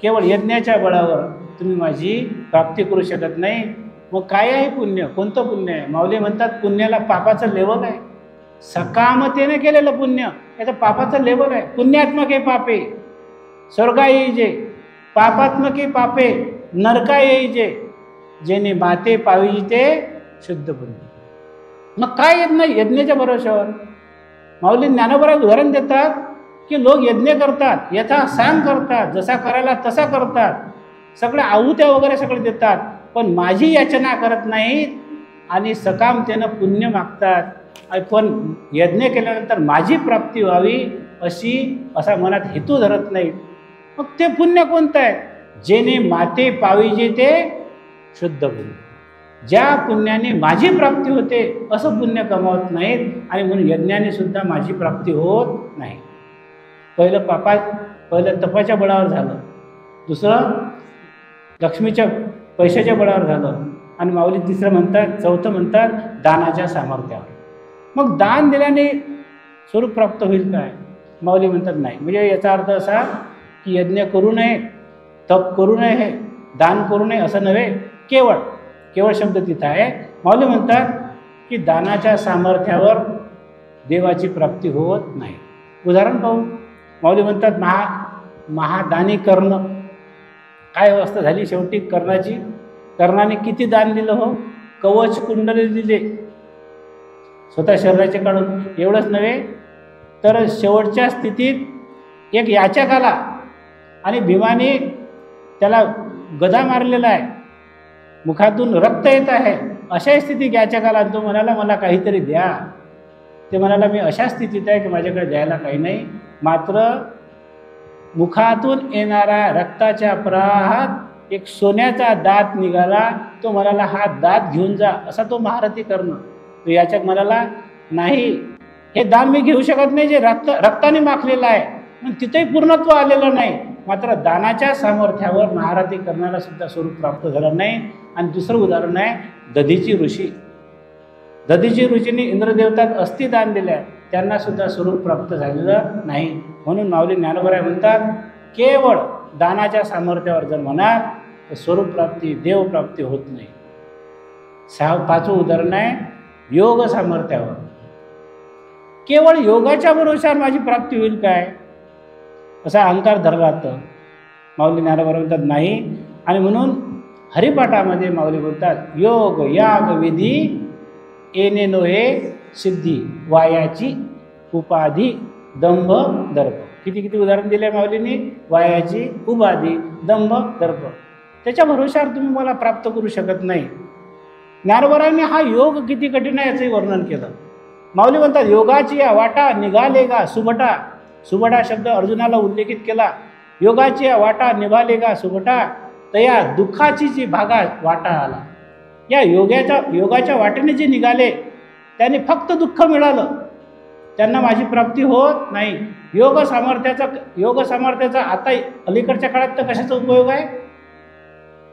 केवळ यज्ञाच्या बळावर तुम्ही माझी प्राप्ती करू शकत नाही. मग काय आहे पुण्य? कोणतं पुण्य आहे? माऊली म्हणतात पुण्याला पापाचं लेवल आहे. सकामतेने केलेलं पुण्य याचं पापाचं लेवल आहे. पुण्यात्मके पापे स्वर्गा येईजे, पापात्मके पापे नरका येईजे, जेणे माते पाविजी ते शुद्ध पुण्य. मग काय यज्ञाच्या भरोशावर माऊली ज्ञानोबा उदाहरण देतात की लोक यज्ञ करतात, यथा सांग करतात, जसा करायला तसा करतात, सगळ्या आहुत्या वगैरे सगळे देतात, पण माझी याचना करत नाहीत आणि सकामतेनं पुण्य मागतात. पण यज्ञ केल्यानंतर माझी प्राप्ती व्हावी असा मनात हेतू धरत नाहीत. मग ते पुण्य कोणतं आहे? जेणे माते पाविजे ते शुद्ध पुण्य. ज्या पुण्याने माझी प्राप्ती होते असं पुण्य कमावत नाहीत. आणि म्हणून यज्ञाने सुद्धा माझी प्राप्ती होत नाही. पहिलं तपाच्या बळावर झालं, दुसरं लक्ष्मीच्या पैशाच्या बळावर झालं, आणि माऊली तिसरं म्हणतात, चौथं म्हणतात दानाच्या सामर्थ्यावर. मग दान दिल्याने स्वरूप प्राप्त होईल काय? माऊली म्हणतात नाही. म्हणजे याचा अर्थ असा की यज्ञ करू नये, तप करू नये, दान करू नये असं नव्हे. केवळ शब्द तिथं आहे. माऊली म्हणतात की दानाच्या सामर्थ्यावर देवाची प्राप्ती होत नाही. उदाहरण पाहू. माऊली म्हणतात महादानी कर्ण. काय अवस्था झाली शेवटी कर्णाची? कर्णाने किती दान दिलं हो? कवच कुंडले दिले स्वतः शरीराचे काढून. एवढंच नव्हे तर शेवटच्या स्थितीत एक याचक आला आणि भीमाने त्याला गदा मारलेला आहे, मुखातून रक्त येत आहे. अशा स्थितीत याचकाला तो म्हणाला मला काहीतरी द्या. ते म्हणाला मी अशा स्थितीत आहे की माझ्याकडे द्यायला काही नाही. मात्र मुखातून येणाऱ्या रक्ताच्या प्रवाहात एक सोन्याचा दात निघाला. तो म्हणाला हा दात घेऊन जा. असा तो महारथी कर्ण. तो याचक म्हणाला नाही, हे दान मी घेऊ शकत नाही जे रक्ताने माखलेलं आहे. पण तिथेही पूर्णत्व आलेलं नाही. मात्र दानाच्या सामर्थ्यावर महारथी कर्णाला सुद्धा स्वरूप प्राप्त झालं नाही. आणि दुसरं उदाहरण आहे दधीची ऋषी. दधीची ऋषींनी इंद्रदेवतात अस्थि दान दिल्या, त्यांना सुद्धा स्वरूप प्राप्त झालेलं नाही. म्हणून माऊली ज्ञानोबा म्हणतात केवळ दानाच्या सामर्थ्यावर जर म्हणाल तर स्वरूप प्राप्ती, देवप्राप्ती होत नाही. पाचवं उदाहरण आहे योग सामर्थ्यावर. केवळ योगाच्या भरोशावर माझी प्राप्ती होईल काय असा अहंकार धरला जातं. माऊली ज्ञानोबा म्हणतात नाही. आणि म्हणून हरिपाठामध्ये माऊली बोलतात योग याग विधी येणे नोहे सिद्धी वायाची उपाधी दंभ दर्प. किती किती उदाहरण दिले माऊलींनी. वायाची उपाधी, दंभ दर्प. त्याच्या भरोशावर तुम्ही मला प्राप्त करू शकत नाही. ज्ञानोबरांनी हा योग किती कठीण आहे याचंही वर्णन केलं. माऊली म्हणतात योगाची या वाटा निघालेगा सुभटा. सुभटा शब्द अर्जुनाला उल्लेखित केला. योगाची या वाटा निघालेगा सुभटा, तया दुःखाची जी भागा वाटा आला. या योगाच्या वाटेने जे निघाले त्यांनी फक्त दुःख मिळालं, त्यांना माझी प्राप्ती होत नाही. योग सामर्थ्याचा आता अलीकडच्या काळात तर कशाचा उपयोग आहे?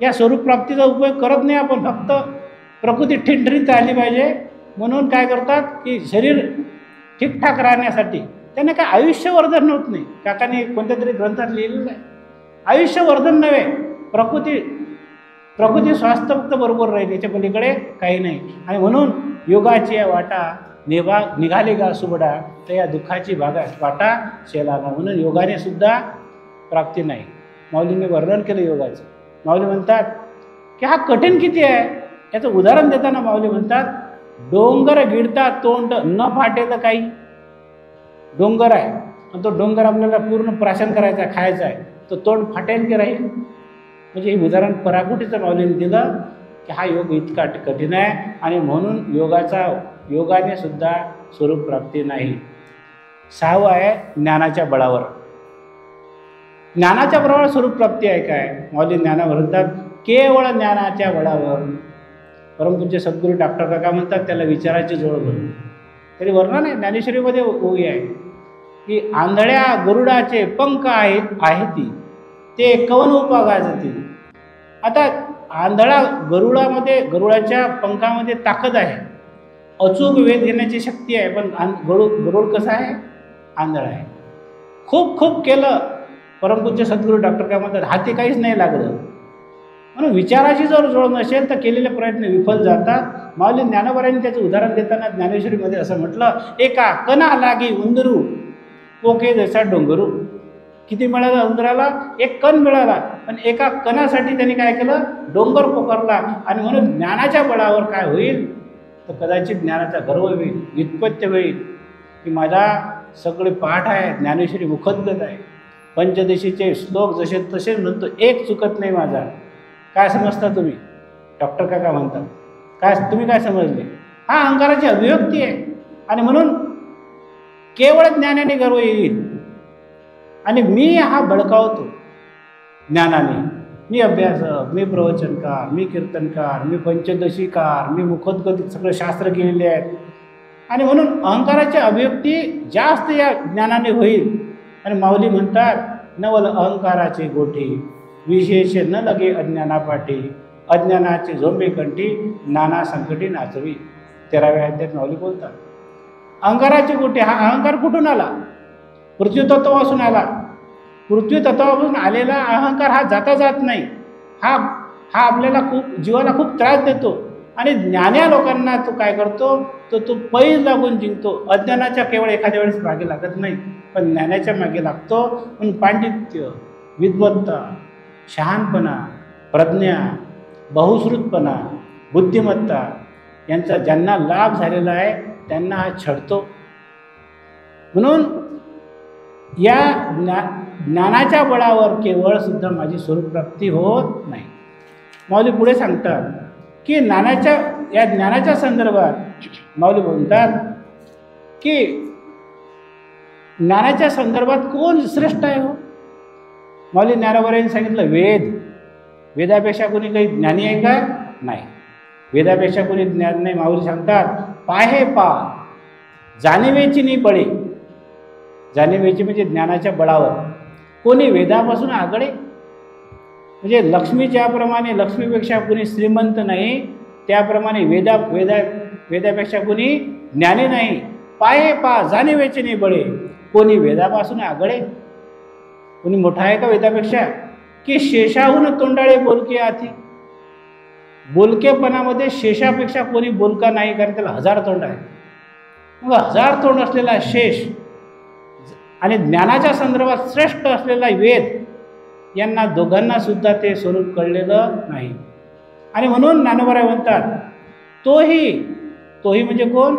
या स्वरूप प्राप्तीचा उपयोग करत नाही आपण. फक्त प्रकृती ठिणठणीत राहिली पाहिजे म्हणून काय करतात की शरीर ठीकठाक राहण्यासाठी त्यांना काय आयुष्यवर्धन होत नाही. काकाने कोणत्या तरी ग्रंथात लिहिलेलं आहे आयुष्यवर्धन नव्हे, प्रकृती स्वास्थ्य फक्त बरोबर राहील, याच्या पलीकडे काही नाही. आणि म्हणून योगाची या वाटा निघाले का सुबडा, तर या दुःखाची वाटा शेलाला. म्हणून योगाने सुद्धा प्राप्ती नाही. माऊलींनी वर्णन केलं योगाचं. माऊली म्हणतात की हा कठीण किती आहे. याचं उदाहरण देताना माऊली म्हणतात डोंगर गिळता तोंड न फाटेल काही. डोंगर आहे आणि तो डोंगर आपल्याला पूर्ण प्राशन करायचा आहे, खायचा आहे, तो तोंड फाटेल की राहील. म्हणजे हे उदाहरण पराकुटीचं माऊलीने दिलं की हा योग इतका कठीण आहे आणि म्हणून योगाने सुद्धा स्वरूप प्राप्ती नाही. 6वं आहे ज्ञानाच्या बळावर. ज्ञानाच्या बळावर स्वरूप प्राप्ती आहे काय. माऊली ज्ञानावर म्हणतात केवळ ज्ञानाच्या बळावर. परमपूज्य सद्गुरू डॉक्टर काका म्हणतात त्याला विचाराची जोड बनवून. तरी वर्णन आहे ज्ञानेश्वरीमध्ये ओवी आहे की आंधळ्या गरुडाचे पंख आहेत ते कवन उपगाजती. आता आंधळा गरुडाच्या पंखामध्ये ताकद आहे, अचूक वेध घेण्याची शक्ती आहे, पण गरुड कसा आहे, आंधळा आहे. खूप केलं परमपूज्य सद्गुरू डॉक्टर काय म्हणतात हाती काहीच नाही लागलं. म्हणून विचाराची जर जोड नसेल तर केलेले प्रयत्न विफल जातात. माऊली ज्ञानोबरांनी त्याचं उदाहरण देताना ज्ञानेश्वरीमध्ये असं म्हटलं एका कणा लागी उंदरू पोके जसा डोंगरू. किती मिळालं उंदराला, एक कण मिळाला, पण एका कणासाठी त्यांनी काय केलं, डोंगर पोखरला. आणि म्हणून ज्ञानाच्या बळावर काय होईल तर कदाचित ज्ञानाचा गर्व होईल, व्युत्पत्ती होईल की माझा सगळे पाठ आहे, ज्ञानेश्वरी मुखोद्गत आहे, पंचदशीचे श्लोक जसे तसे म्हणतो, एक चुकत नाही माझा. काय समजता तुम्ही, डॉक्टर काका म्हणतात, काय तुम्ही काय समजले. हा अहंकाराची अभिव्यक्ती आहे. आणि म्हणून केवळ ज्ञानाने गर्व येईल. आणि मी हा बळकावतो ज्ञानाने. मी अभ्यासक, मी प्रवचनकार, मी कीर्तनकार, मी पंचदशीकार, मी मुखोद्गत सगळे शास्त्र केलेले आहेत. आणि म्हणून अहंकाराची अभिव्यक्ती जास्त या ज्ञानाने होईल. आणि माऊली म्हणतात नवल अहंकाराचे गोठी विशेष न लगे अज्ञानापाठी, अज्ञानाचे झोंबे कंठी नाना संकटी नाचवी. 13व्या अध्यायात माऊली बोलतात अहंकाराचे गोठे. हा अहंकार कुठून आला, पृथ्वी तत्वापासून आला. पृथ्वी तत्वापासून आलेला अहंकार हा जाता जात नाही. हा आपल्याला जीवाला खूप त्रास देतो. आणि ज्ञान्या लोकांना तो काय करतो, तो पैज लागून जिंकतो. अज्ञानाच्या केवळ एखाद्या वेळेस मागे लागत नाही, पण ज्ञानाच्या मागे लागतो. म्हणून पांडित्य, विद्वत्ता, शहाणपणा, प्रज्ञा, बहुश्रुतपणा, बुद्धिमत्ता यांचा ज्यांना लाभ झालेला आहे त्यांना हा छळतो. म्हणून या ज्ञानाच्या बळावर केवळ सुद्धा माझी स्वरूपप्राप्ती होत नाही. माऊली पुढे सांगतात की ज्ञानाच्या संदर्भात माऊली म्हणतात की ज्ञानाच्या संदर्भात कोण श्रेष्ठ आहे हो. माऊली ज्ञानोबरांनी सांगितलं वेदापेक्षा कोणी काही ज्ञानी आहे का, नाही. वेदापेक्षा कोणी ज्ञान नाही. माऊली सांगतात पाहे पा जाणीवेची नि बळे. जाणीवेची म्हणजे ज्ञानाच्या बळावर. कोणी वेदापासून आगळे, म्हणजे लक्ष्मी ज्याप्रमाणे लक्ष्मीपेक्षा कोणी श्रीमंत नाही त्याप्रमाणे वेदापेक्षा कोणी ज्ञानी नाही. पाहे पा जाणीवेची नि बळे. कोणी वेदापासून आगळे, कोणी मोठा आहे का वेदापेक्षा, की शेषाहून तोंडाळे बोलके आती. बोलकेपणामध्ये शेषापेक्षा कोणी बोलका नाही, कारण त्याला 1000 तोंड आहे. मग 1000 तोंड असलेला शेष आणि ज्ञानाच्या संदर्भात श्रेष्ठ असलेला वेद यांना दोघांना सुद्धा ते स्वरूप कळलेलं नाही. आणि म्हणून ज्ञानोबराय म्हणतात तोही म्हणजे कोण,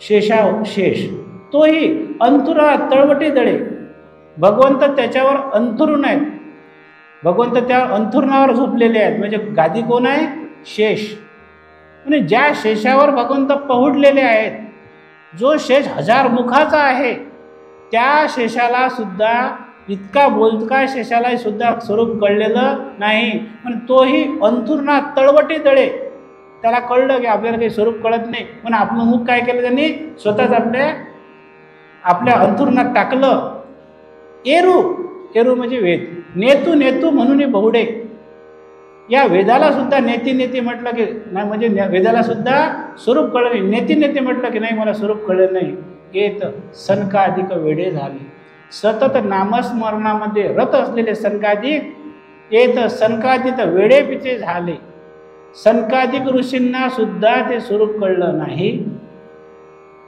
शेष. तोही अंथुरा तळवटी दळे. भगवंत त्याच्यावर अंथरून आहेत, भगवंत त्या अंथुरणावर झोपलेले आहेत. म्हणजे गादी कोण आहे? शेष. म्हणजे ज्या शेषावर भगवंत पहुडलेले आहेत, जो शेष 1000 मुखाचा आहे, त्या शेषाला सुद्धा इतका बोलका शेषाला सुद्धा स्वरूप कळलेलं नाही. पण तोही अंथुरणात तळवटी दळे. त्याला कळलं की आपल्याला काही स्वरूप कळत नाही, पण आपलं मुख काय केलं त्यांनी? स्वतःच आपल्या अंथुरणात टाकलं. एरू, एरू म्हणजे वेद. नेतू नेतू म्हणून बहुडे. या वेदाला सुद्धा नेती नेती म्हटलं की नाही, म्हणजे वेदाला सुद्धा स्वरूप कळलं नाही. नेती नेती म्हटलं की नाही, मला स्वरूप कळलं नाही. येत सनकाधिक वेडे झाले. सतत नामस्मरणामध्ये रत असलेले सनकाधिक येत सनकाधिक वेडे पिचे झाले. सनकाधिक ऋषींना सुद्धा ते स्वरूप कळलं नाही.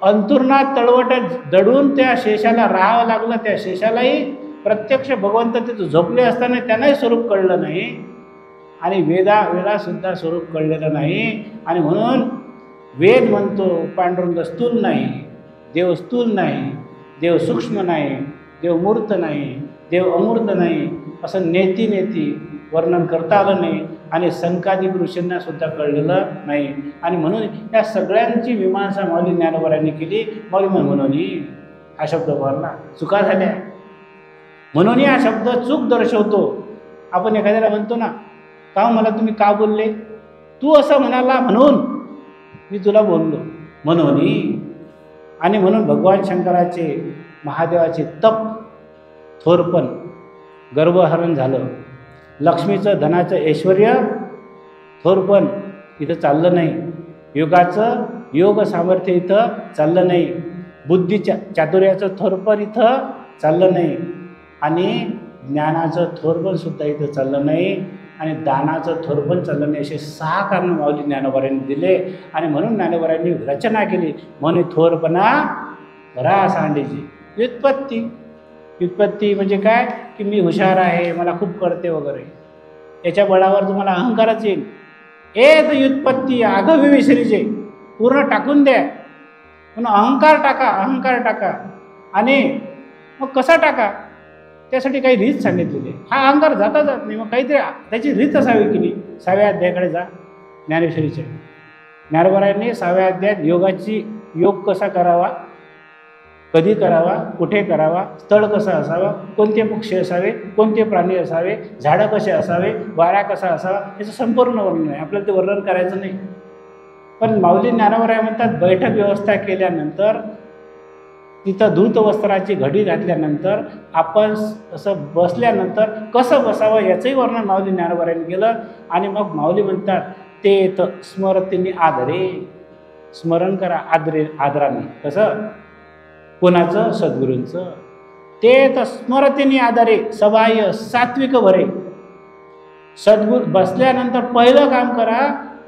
अंथुरणात तळवट दडून त्या शेषाला राहावं लागलं. त्या शेषालाही प्रत्यक्ष भगवंत तिथं झोपले असताना त्यांनाही स्वरूप कळलं नाही. आणि वेदा सुद्धा स्वरूप कळलेलं नाही. आणि म्हणून वेद म्हणतो पांडुरंग स्थूल नाही, देव स्थूल नाही, देव सूक्ष्म नाही, देव मूर्त नाही, देव अमूर्त नाही, असं नेती नेती वर्णन करता आलं नाही. आणि सनकादिक ऋषींना सुद्धा कळलेलं नाही. आणि म्हणून या सगळ्यांची मीमांसा माऊली ज्ञानोबरांनी केली. माऊली म्हणून हा शब्द वापरला, चुका झाल्या म्हणून हा शब्द चूक दर्शवतो. आपण एखाद्याला म्हणतो ना, का मला तुम्ही का बोलले? तू असं म्हणाला म्हणून मी तुला बोललो म्हणून. आणि म्हणून भगवान शंकराचे, महादेवाचे तप, थोरपण, गर्भहरण झालं. लक्ष्मीचं, धनाचं ऐश्वर, थोरपण इथं चाललं नाही. योगाचं योग सामर्थ्य इथं चाललं नाही. बुद्धीच्या चातुर्याचं थोरपण इथं चाललं नाही. आणि ज्ञानाचं थोरपण सुद्धा इथं चाललं नाही. आणि दानाचं थोरपण चाललं नाही. असे 6 कारण माऊली ज्ञानोबारांनी दिले. आणि म्हणून ज्ञानोबारांनी रचना केली. म्हणून थोरपणा भरा सांडीची. व्युत्पत्ती, व्युत्पत्ती म्हणजे काय? की मी हुशार आहे, मला खूप कळते वगैरे, याच्या बळावर तुम्हाला अहंकारच येईल. तर व्युत्पत्ती आघवी विसरीचे पूर्ण टाकून द्या. म्हणून अहंकार टाका, अहंकार टाका. आणि मग कसा टाका? त्यासाठी काही रीत सांगितलेली. हा अहंकार जाता जात नाही, मग काहीतरी त्याची रीत असावी की नाही. 6व्या अध्यायाकडे जा ज्ञानेश्वरीच्या. ज्ञानोबारांनी 6व्या अध्यायात योग कसा करावा, कधी करावा, कुठे करावा, स्थळ कसं असावं, कोणते पक्षी असावे, कोणते प्राणी असावे, झाडं कसे असावे, वारा कसा असावा, याचं संपूर्ण वर्णन आहे. आपल्याला ते वर्णन करायचं नाही. पण माऊली ज्ञानोबराय म्हणतात, बैठक व्यवस्था केल्यानंतर, तिथं धूत वस्त्राची घडी घातल्यानंतर, आपण असं बसल्यानंतर कसं बसावं याचंही वर्णन माऊली ज्ञानोबरायांनी केलं. आणि मग माऊली म्हणतात, ते स्मरतीने आदरे, स्मरण करा आदराने. कसं? कोणाचं? सद्गुरूंचं. ते स्मरतीने आदरे सबाह्य सात्विक भरे. सद्गुरू बसल्यानंतर पहिलं काम करा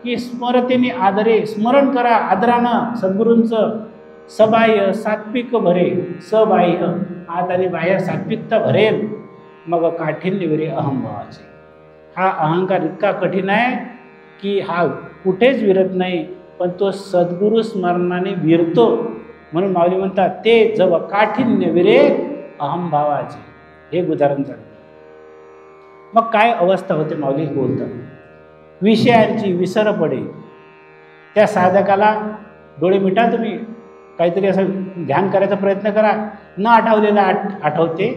की स्मरतीने आदरे, स्मरण करा आदरानं सद्गुरूंचं. सबाह्य सात्विक भरे, सबाह्य आत आणि बाह्य सात्विकता भरेल. मग काठीण्य विरे अहंभावाचे. हा अहंकार इतका कठीण आहे की हा कुठेच विरत नाही, पण तो सद्गुरू स्मरणाने विरतो. म्हणून माऊली म्हणतात, ते जब काठिण्य विरे अहंभावाचे. हे उदाहरण झालं. मग काय अवस्था होते? माऊली बोलतात, विषयांची विसर पडे. त्या साधकाला डोळे मिटा, तुम्ही काहीतरी असं ध्यान करायचा प्रयत्न करा. न आठवलेलं आठवते,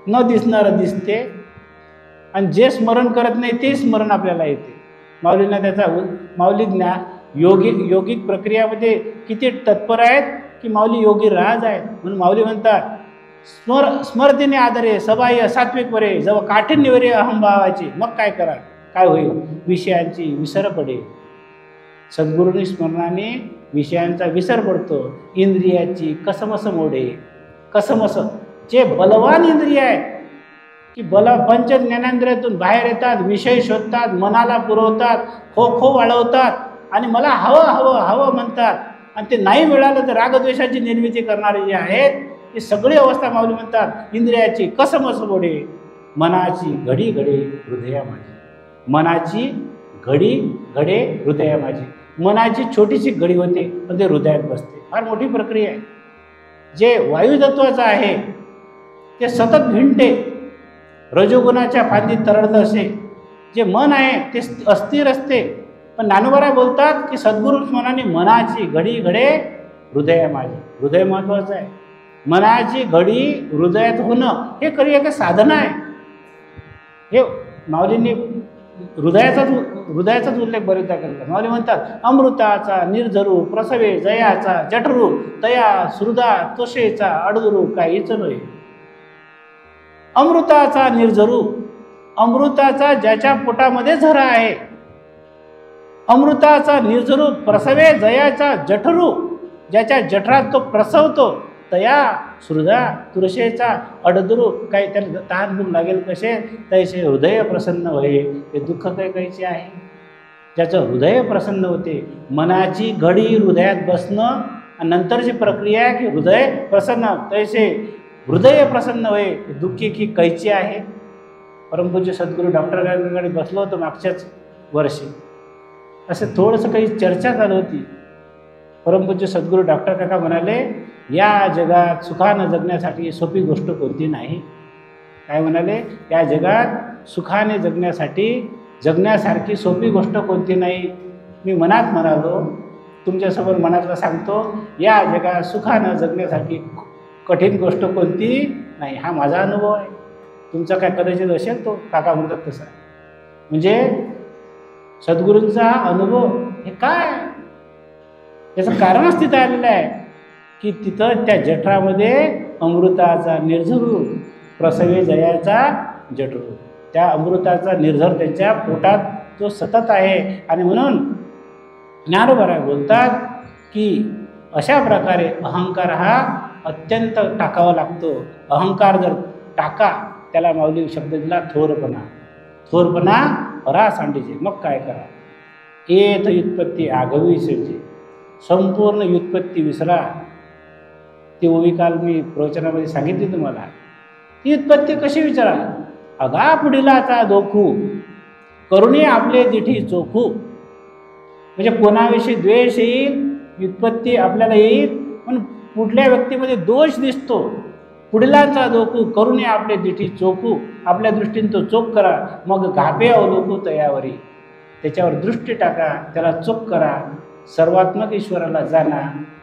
न दिसणारं दिसते, आणि जे स्मरण करत नाही ते स्मरण आपल्याला येते. माऊलींना त्याचा माऊली योगिक प्रक्रियामध्ये किती तत्पर आहेत की माऊली योगी राज आहेत. म्हणून माऊली म्हणतात, स्मरतीने आदरे सबाह्य सात्विक वरे, जेव्हा काठिण्य वरे अहंभावाचे. मग काय करा? काय होईल? विषयांची विसर पडे. सद्गुरूंनी स्मरणाने विषयांचा विसर पडतो. इंद्रियाची कसमस मोडे. कसमस जे बलवान इंद्रिय आहेत की पंच ज्ञानेंद्रियातून बाहेर येतात, विषय शोधतात, मनाला पुरवतात, खो वाढवतात, आणि मला हवं हवं हवं म्हणतात. आणि ते नाही मिळालं तर रागद्वेषाची निर्मिती करणारे जे आहेत, ही सगळी अवस्था माऊली म्हणतात इंद्रियाची कसमस मोडे. मनाची घडी घडे हृदया माझी. मनाची घडी घडे हृदया माझी. मनाची छोटीशी घडी होते, पण ते हृदयात बसते. फार मोठी प्रक्रिया आहे. जे वायुतत्वाचं आहे ते सतत भिंटे, रजोगुणाच्या फांदीत तरळत असे. जे मन आहे ते अस्थिर असते. पण ज्ञानोबा बोलतात की सद्गुरूच मनाने मनाची घडी घडे हृदय माझे. हृदय महत्वाचं आहे. मनाची घडी हृदयात होणं हे खरी एक साधना आहे. हे माऊलींनी हृदयाचाच उल्लेख बरेचदा करतात. माऊली म्हणतात अमृताचा निर्झरू प्रसवे जयाचा जठरू तया सुहृदा तोषेचा अडदुरू काहीच नये. अमृताचा निर्झरू, अमृताचा ज्याच्या पोटामध्ये झरा आहे, अमृताचा निर्झरू प्रसवे जयाचा जठरू, ज्याच्या जठरात तो प्रसवतो, तया सुहृदा तुळशीचा अडदुरू, काही त्याला तहान भूक लागेल कसे तैसे हृदय प्रसन्न होय. हे दुःख काहीचे आहे. ज्याचं हृदय प्रसन्न होते, मनाची घडी हृदयात बसणं आणि नंतरची प्रक्रिया आहे की हृदय प्रसन्न, तैसे हृदय प्रसन्न होय. दुःखी की कैची आहे. परमपूज्य सद्गुरू डॉक्टर गांधीकडे बसलो होतो मागच्याच वर्षी. असं थोडंसं काही चर्चा चालू होती. परमपूज्य सद्गुरू डॉक्टर काका म्हणाले, या जगात सुखानं जगण्यासाठी सोपी गोष्ट कोणती नाही. काय म्हणाले, या जगात सुखाने जगण्यासारखी सोपी गोष्ट कोणती नाही. मी मनात म्हणालो, तुमच्यासमोर मनातलं सांगतो, या जगात सुखानं जगण्यासाठी कठीण गोष्ट कोणती नाही. हा माझा अनुभव आहे. तुमचा काय कदाचित असेल तो काका म्हणतात तसा. म्हणजे सद्गुरूंचा अनुभव हे काय, त्याचं कारणच तिथं आलेलं आहे की तिथं त्या जठरामध्ये अमृताचा निर्झरू प्रसवे जयाचा जठरू, त्या अमृताचा निर्झर त्यांच्या पोटात तो सतत आहे. आणि म्हणून ज्ञानोबा बोलतात की अशा प्रकारे अहंकार हा अत्यंत टाकावा लागतो. अहंकार जर टाका, त्याला माऊली शब्द दिला थोरपणा. थोरपणा परा सांडीचे. मग काय करा, येत व्युत्पत्ती आगवी विसरचे, संपूर्ण व्युत्पत्ती विसरा. ती ओवी काल मी प्रवचनामध्ये सांगितली तुम्हाला. ती व्युत्पत्ती कशी विचारा, अगा पुढीलाचा दोखू करुणे आपले दिठी चोखू. म्हणजे कोणाविषयी द्वेष येईल, व्युत्पत्ती आपल्याला येईल, पण पुढल्या व्यक्तीमध्ये दोष दिसतो. पुढीलांचा दोखू करुणे आपले दिठी चोखू, आपल्या दृष्टीने तो चोख करा. मग घापे अवलोकू तयावरी, त्याच्यावर दृष्टी टाका, त्याला चोख करा, सर्वात्मक ईश्वराला जाणा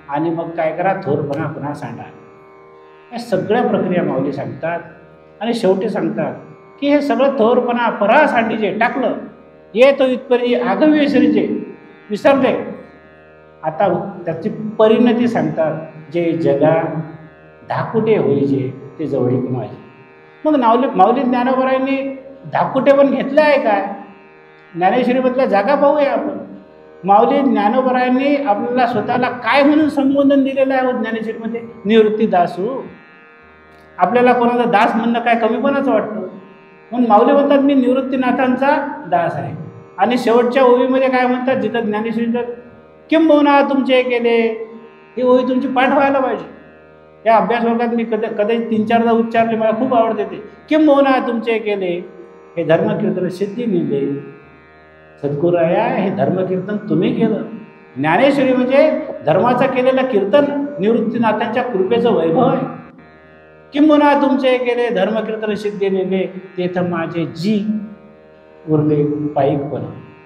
आणि मग काय करा, थोरपणा पुन्हा सांडा. या सगळ्या प्रक्रिया माऊली सांगतात. आणि शेवटी सांगतात की हे सगळं थोरपणा परा सांडीचे टाकलं, ये तो इथपर्यंत आगवी विसरीचे, विसरले. आता त्याची परिणती सांगतात, जे जगा धाकुटे होईचे ते जवळीक माझे. मग माऊली ज्ञानोबारायांनी धाकुटे पण घेतले आहे काय? ज्ञानेश्वरीमधल्या जागा पाहूया आपण. माऊली ज्ञानोबारायांनी आपल्याला स्वतःला काय म्हणून संबोधन दिलेलं आहे ज्ञानेश्वरीमध्ये? निवृत्ती दासू. आपल्याला कोणाचा दास म्हणणं काय कमीपणाचं वाटतं. म्हणून माऊली म्हणतात मी निवृत्तीनाथांचा दास आहे. आणि शेवटच्या ओवीमध्ये काय म्हणतात, जिथं ज्ञानेश्वरीचं किंबहुना तुमचे केले, ही ओवी तुमची पाठ व्हायला पाहिजे. या अभ्यास वर्गात मी कदाचित 3-4दा उच्चारले, मला खूप आवडते ते. किंबहुना तुमचे केले हे धर्मकीर्तन सिद्धी मिळले. सद्गुराया हे धर्मकीर्तन तुम्ही केलं. ज्ञानेश्वरी म्हणजे धर्माचं केलेलं कीर्तन निवृत्तीनाथांच्या कृपेचं वैभव आहे. किंबहुना तुमचे केले धर्मकीर्तन सिद्धी नेले, तेथ माझे जी उरले पाईकपण.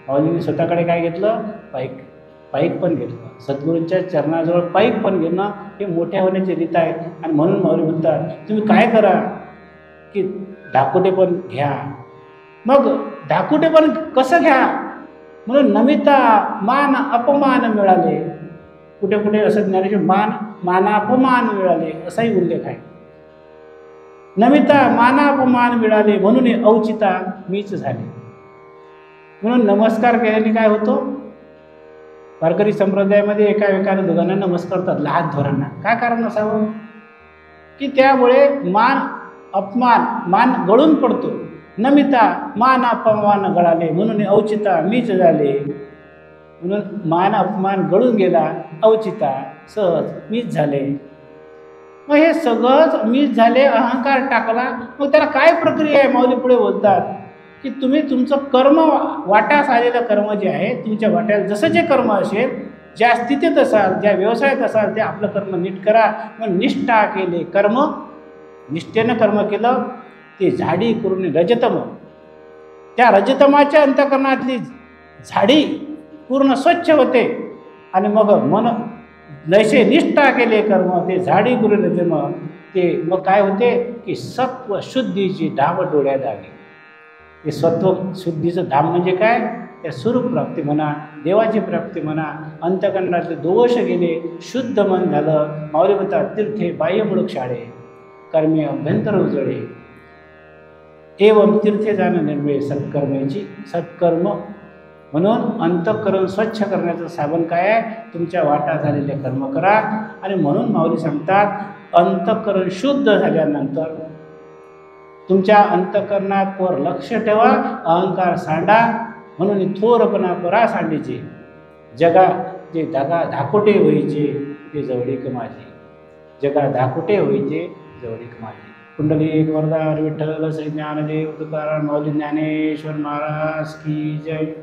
माऊलींनी स्वतःकडे काय घेतलं? पाईक पण घेतलं. सद्गुरूंच्या चरणाजवळ पाईक पण घेणं हे मोठ्या होण्याची रीत आहे. आणि म्हणून माऊली म्हणतात तुम्ही काय करा की धाकुटे पण घ्या. मग धाकुटे पण कसं घ्या? म्हणून नमिता मान अपमान मिळाले. कुठे कुठे असं ज्ञानेश्वर मानापमान मिळाले असाही उल्लेख आहे. नमिता मानापमान मिळाले म्हणून औचिता मीच झाले. म्हणून नमस्कार केल्याने काय होतो? वारकरी संप्रदायामध्ये एकामेकाला दोघांना नमस्कार करतात, लहान थोरांना. काय कारण असावं? की त्यामुळे मान गळून पडतो. नमिता मान अपमान गळाले म्हणून औचिता मीच झाले. म्हणून मान अपमान गळून गेला, औचिता सहज मीच झाले. मग हे सगळंच मीच झाले, अहंकार टाकला. मग त्याला काय प्रक्रिया आहे? माऊली पुढे बोलतात की तुम्ही तुमचं कर्म, वाट्यास आलेलं कर्म जे आहे, तुमच्या वाट्यात जसं जे कर्म असेल ज्या स्थितीत असाल, ज्या व्यवसायात असाल, ते आपलं कर्म नीट करा. मग निष्ठा केले कर्म, निष्ठेनं कर्म केलं ते झाडी करून रजतम. त्या रजतमाच्या अंतःकरणातली झाडी पूर्ण स्वच्छ होते आणि मग मन नैसे निष्ठा केले कर्म ते झाडी करून रजतम. ते मग काय होते की सत्व शुद्धीची धाम डोळ्यात आली. ते सत्व शुद्धीचं धाम म्हणजे काय? त्या स्वरूप प्राप्ती म्हणा, देवाची प्राप्ती म्हणा, अंतःकरणातले दोष गेले, शुद्ध मन झालं. माऊली म्हणतात तीर्थे बाह्यमुळक शाळे, कर्मे अभ्यंतर उजळे, एवं तीर्थे जाणं निर्मिळे सत्कर्माची सत्कर्म. म्हणून अंतःकरण स्वच्छ करण्याचं साधन काय आहे? तुमच्या वाटा झालेले कर्म करा. आणि म्हणून माऊली सांगतात अंतःकरण शुद्ध झाल्यानंतर तुमच्या अंतःकरणात वर लक्ष ठेवा, अहंकार सांडा. म्हणून थोरपणा परा सांडीचे, जगा जे धाकोटे व्हायचे ते जवळीक माझी, जगा धाकोटे व्हायचे जवळीक माझी. कुंडलिक वरदार विठ्ठल श्री ज्ञानदेव तुकाराम माऊली ज्ञानेश्वर महाराज की जय.